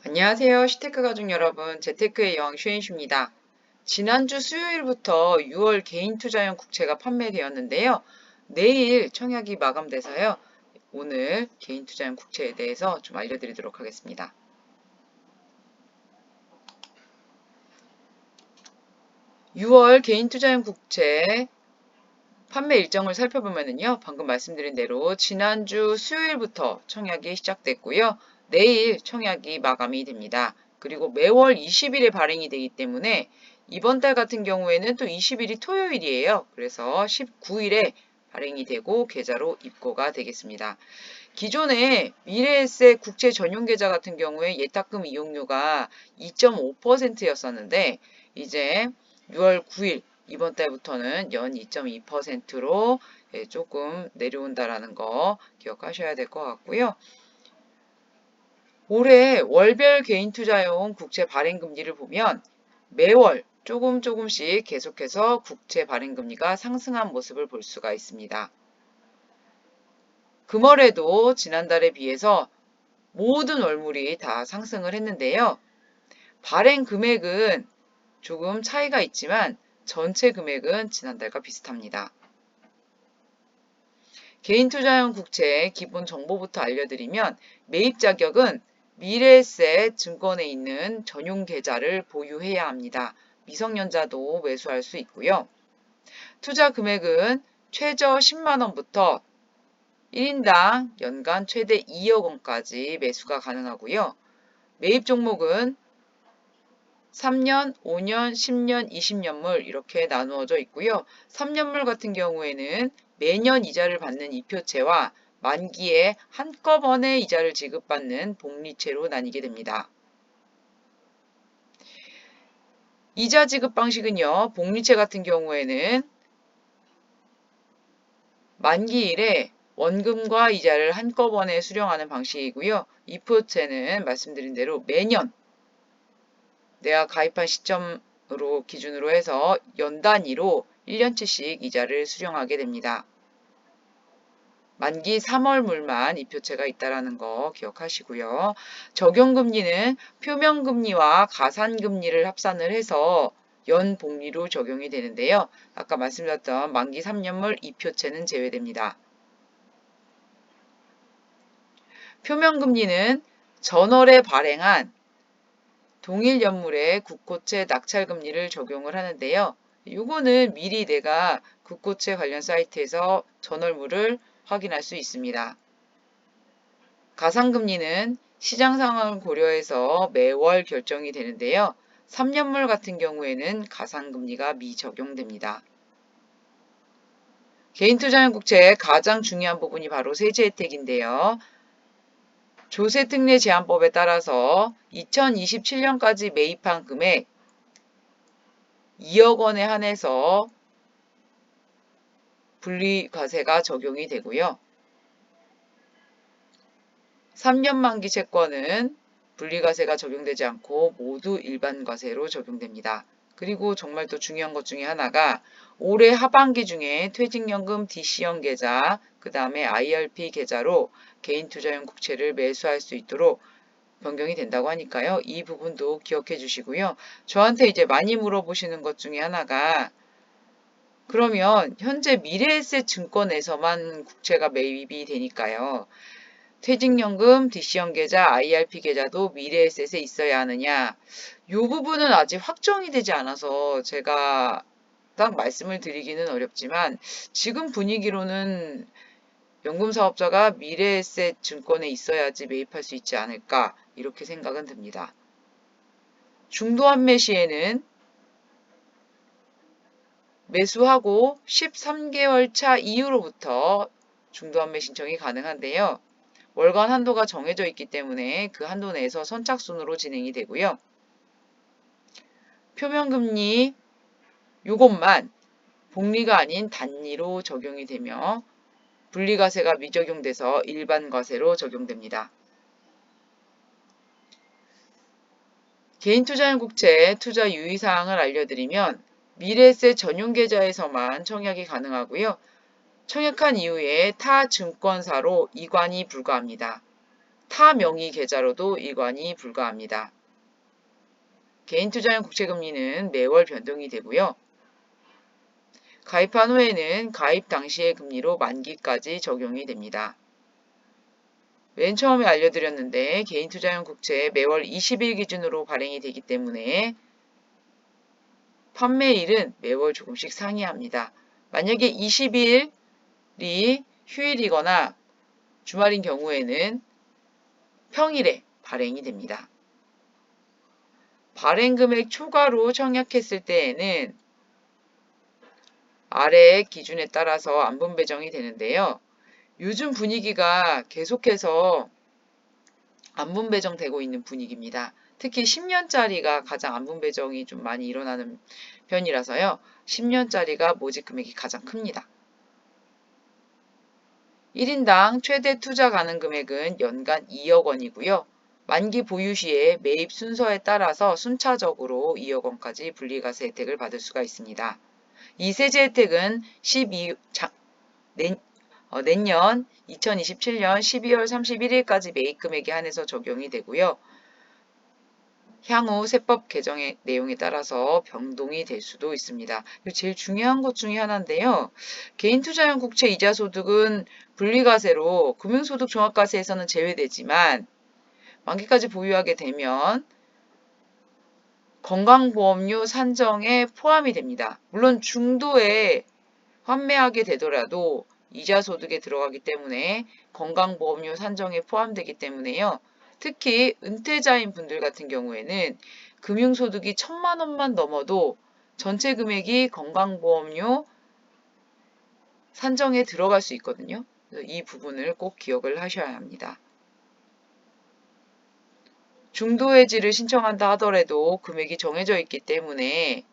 안녕하세요. 시테크 가족 여러분. 재테크의 여왕 슈엔슈입니다. 지난주 수요일부터 6월 개인 투자용 국채가 판매되었는데요. 내일 청약이 마감돼서요. 오늘 개인 투자용 국채에 대해서 좀 알려드리도록 하겠습니다. 6월 개인 투자용 국채 판매 일정을 살펴보면요. 방금 말씀드린 대로 지난주 수요일부터 청약이 시작됐고요. 내일 청약이 마감이 됩니다. 그리고 매월 20일에 발행이 되기 때문에 이번 달 같은 경우에는 또 20일이 토요일이에요. 그래서 19일에 발행이 되고 계좌로 입고가 되겠습니다. 기존에 미래에셋 국채 전용 계좌 같은 경우에 예탁금 이용료가 2.5%였었는데 이제 6월 9일 이번 달부터는 연 2.2%로 조금 내려온다라는 거 기억하셔야 될 것 같고요. 올해 월별 개인 투자용 국채 발행 금리를 보면 매월 조금씩 계속해서 국채 발행 금리가 상승한 모습을 볼 수가 있습니다. 금월에도 지난달에 비해서 모든 월물이 다 상승을 했는데요. 발행 금액은 조금 차이가 있지만 전체 금액은 지난달과 비슷합니다. 개인 투자용 국채 기본 정보부터 알려드리면 매입 자격은 미래에셋 증권에 있는 전용 계좌를 보유해야 합니다. 미성년자도 매수할 수 있고요. 투자 금액은 최저 10만 원부터 1인당 연간 최대 2억 원까지 매수가 가능하고요. 매입 종목은 3년, 5년, 10년, 20년물 이렇게 나누어져 있고요. 3년물 같은 경우에는 매년 이자를 받는 이표채와 만기에 한꺼번에 이자를 지급받는 복리채로 나뉘게 됩니다. 이자 지급 방식은요. 복리채 같은 경우에는 만기일에 원금과 이자를 한꺼번에 수령하는 방식이고요. 이표채는 말씀드린 대로 매년 내가 가입한 시점으로 기준으로 해서 연 단위로 1년치씩 이자를 수령하게 됩니다. 만기 3월물만 이표채가 있다는 거 기억하시고요. 적용금리는 표면금리와 가산금리를 합산을 해서 연복리로 적용이 되는데요. 아까 말씀드렸던 만기 3년물 이표채는 제외됩니다. 표면금리는 전월에 발행한 동일 연물의 국고채 낙찰금리를 적용을 하는데요. 이거는 미리 내가 국고채 관련 사이트에서 전월물을 확인할 수 있습니다. 가산금리는 시장 상황을 고려해서 매월 결정이 되는데요. 3년물 같은 경우에는 가산금리가 미적용됩니다. 개인투자용 국채의 가장 중요한 부분이 바로 세제 혜택인데요. 조세특례제한법에 따라서 2027년까지 매입한 금액 2억 원에 한해서 분리과세가 적용이 되고요. 3년 만기 채권은 분리과세가 적용되지 않고 모두 일반과세로 적용됩니다. 그리고 정말 또 중요한 것 중에 하나가 올해 하반기 중에 퇴직연금 DC형 계좌, 그 다음에 IRP 계좌로 개인투자용 국채를 매수할 수 있도록 변경이 된다고 하니까요. 이 부분도 기억해 주시고요. 저한테 이제 많이 물어보시는 것 중에 하나가 그러면 현재 미래에셋 증권에서만 국채가 매입이 되니까요. 퇴직연금, DC형 계좌, IRP 계좌도 미래에셋에 있어야 하느냐. 이 부분은 아직 확정이 되지 않아서 제가 딱 말씀을 드리기는 어렵지만 지금 분위기로는 연금사업자가 미래에셋 증권에 있어야지 매입할 수 있지 않을까 이렇게 생각은 듭니다. 중도환매 시에는 매수하고 13개월 차 이후로부터 중도환매 신청이 가능한데요. 월간 한도가 정해져 있기 때문에 그 한도 내에서 선착순으로 진행이 되고요. 표면금리 요것만 복리가 아닌 단리로 적용이 되며 분리과세가 미적용돼서 일반과세로 적용됩니다. 개인투자용 국채 투자 유의사항을 알려드리면 미래에셋 전용 계좌에서만 청약이 가능하고요. 청약한 이후에 타 증권사로 이관이 불가합니다. 타 명의 계좌로도 이관이 불가합니다. 개인투자용 국채금리는 매월 변동이 되고요. 가입한 후에는 가입 당시의 금리로 만기까지 적용이 됩니다. 맨 처음에 알려드렸는데 개인투자용 국채 매월 20일 기준으로 발행이 되기 때문에 판매일은 매월 조금씩 상이합니다. 만약에 20일이 휴일이거나 주말인 경우에는 평일에 발행이 됩니다. 발행 금액 초과로 청약했을 때에는 아래 기준에 따라서 안분 배정이 되는데요. 요즘 분위기가 계속해서 안분 배정되고 있는 분위기입니다. 특히 10년짜리가 가장 안분 배정이 좀 많이 일어나는 편이라서요. 10년짜리가 모집 금액이 가장 큽니다. 1인당 최대 투자 가능 금액은 연간 2억 원이고요. 만기 보유 시에 매입 순서에 따라서 순차적으로 2억 원까지 분리과세 혜택을 받을 수가 있습니다. 이 세제 혜택은 내년 2027년 12월 31일까지 매입 금액에 한해서 적용이 되고요. 향후 세법 개정의 내용에 따라서 변동이 될 수도 있습니다. 제일 중요한 것 중에 하나인데요. 개인투자용 국채 이자 소득은 분리과세로 금융소득 종합과세에서는 제외되지만 만기까지 보유하게 되면 건강보험료 산정에 포함이 됩니다. 물론 중도에 환매하게 되더라도 이자 소득에 들어가기 때문에 건강보험료 산정에 포함되기 때문에요. 특히 은퇴자인 분들 같은 경우에는 금융소득이 1,000만 원만 넘어도 전체 금액이 건강보험료 산정에 들어갈 수 있거든요. 그래서 이 부분을 꼭 기억을 하셔야 합니다. 중도해지를 신청한다 하더라도 금액이 정해져 있기 때문에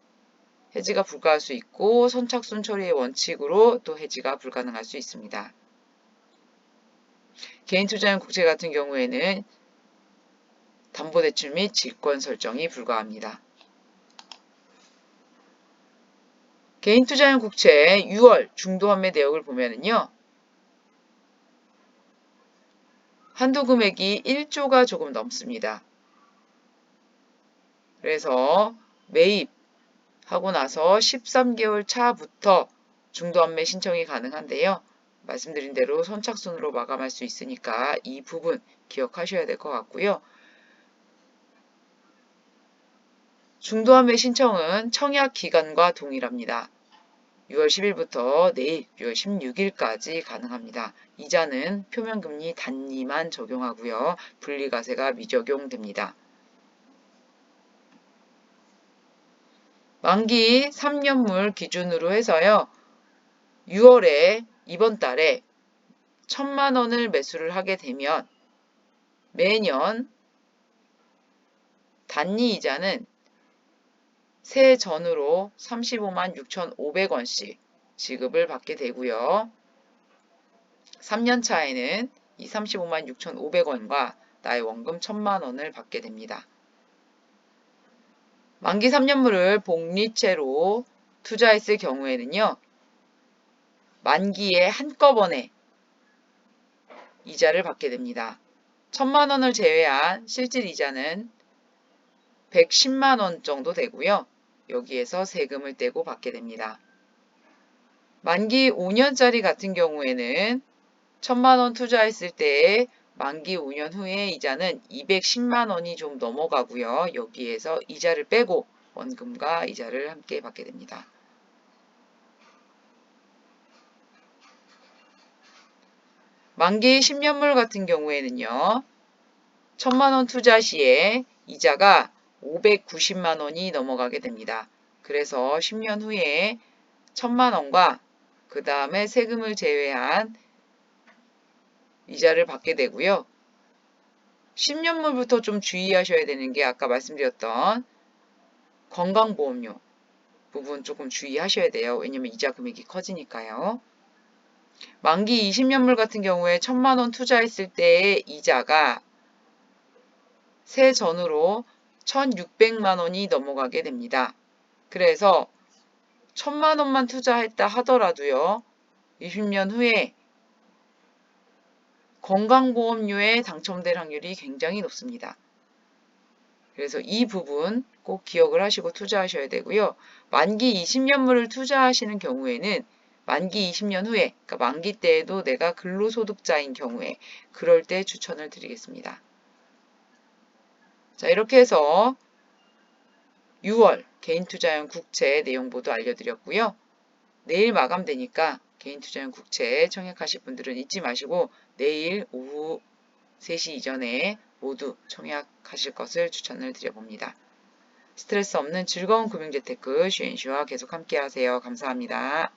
해지가 불가할 수 있고 선착순 처리의 원칙으로 또 해지가 불가능할 수 있습니다. 개인투자용 국채 같은 경우에는 담보대출 및 질권 설정이 불가합니다. 개인투자용 국채 6월 중도 환매 내역을 보면은요. 한도 금액이 1조가 조금 넘습니다. 그래서 매입하고 나서 13개월 차부터 중도 환매 신청이 가능한데요. 말씀드린 대로 선착순으로 마감할 수 있으니까 이 부분 기억하셔야 될 것 같고요. 중도환매 신청은 청약 기간과 동일합니다. 6월 10일부터 내일 6월 16일까지 가능합니다. 이자는 표면금리 단위만 적용하고요. 분리과세가 미적용됩니다. 만기 3년물 기준으로 해서요. 6월에 이번 달에 1,000만 원을 매수를 하게 되면 매년 단위 이자는 세 전으로 35만 6,500원씩 지급을 받게 되고요. 3년 차에는 이 35만 6,500원과 나의 원금 1,000만 원을 받게 됩니다. 만기 3년물을 복리채로 투자했을 경우에는요. 만기에 한꺼번에 이자를 받게 됩니다. 1,000만 원을 제외한 실질 이자는 110만 원 정도 되고요. 여기에서 세금을 떼고 받게 됩니다. 만기 5년짜리 같은 경우에는 1,000만 원 투자했을 때 만기 5년 후에 이자는 210만 원이 좀 넘어가고요. 여기에서 이자를 빼고 원금과 이자를 함께 받게 됩니다. 만기 10년물 같은 경우에는요. 1,000만 원 투자 시에 이자가 590만 원이 넘어가게 됩니다. 그래서 10년 후에 1,000만 원과 그 다음에 세금을 제외한 이자를 받게 되고요. 10년물부터 좀 주의하셔야 되는 게 아까 말씀드렸던 건강보험료 부분 조금 주의하셔야 돼요. 왜냐면 이자 금액이 커지니까요. 만기 20년물 같은 경우에 1,000만 원 투자했을 때의 이자가 세 전으로 1,600만 원이 넘어가게 됩니다. 그래서 1,000만 원만 투자했다 하더라도요. 20년 후에 건강보험료에 당첨될 확률이 굉장히 높습니다. 그래서 이 부분 꼭 기억을 하시고 투자하셔야 되고요. 만기 20년물을 투자하시는 경우에는 만기 20년 후에, 그러니까 만기 때에도 내가 근로소득자인 경우에 그럴 때 추천을 드리겠습니다. 자, 이렇게 해서 6월 개인투자용 국채 내용보도 알려드렸고요. 내일 마감되니까 개인투자용 국채 청약하실 분들은 잊지 마시고 내일 오후 3시 이전에 모두 청약하실 것을 추천을 드려봅니다. 스트레스 없는 즐거운 금융재테크 슈앤슈와 계속 함께 하세요. 감사합니다.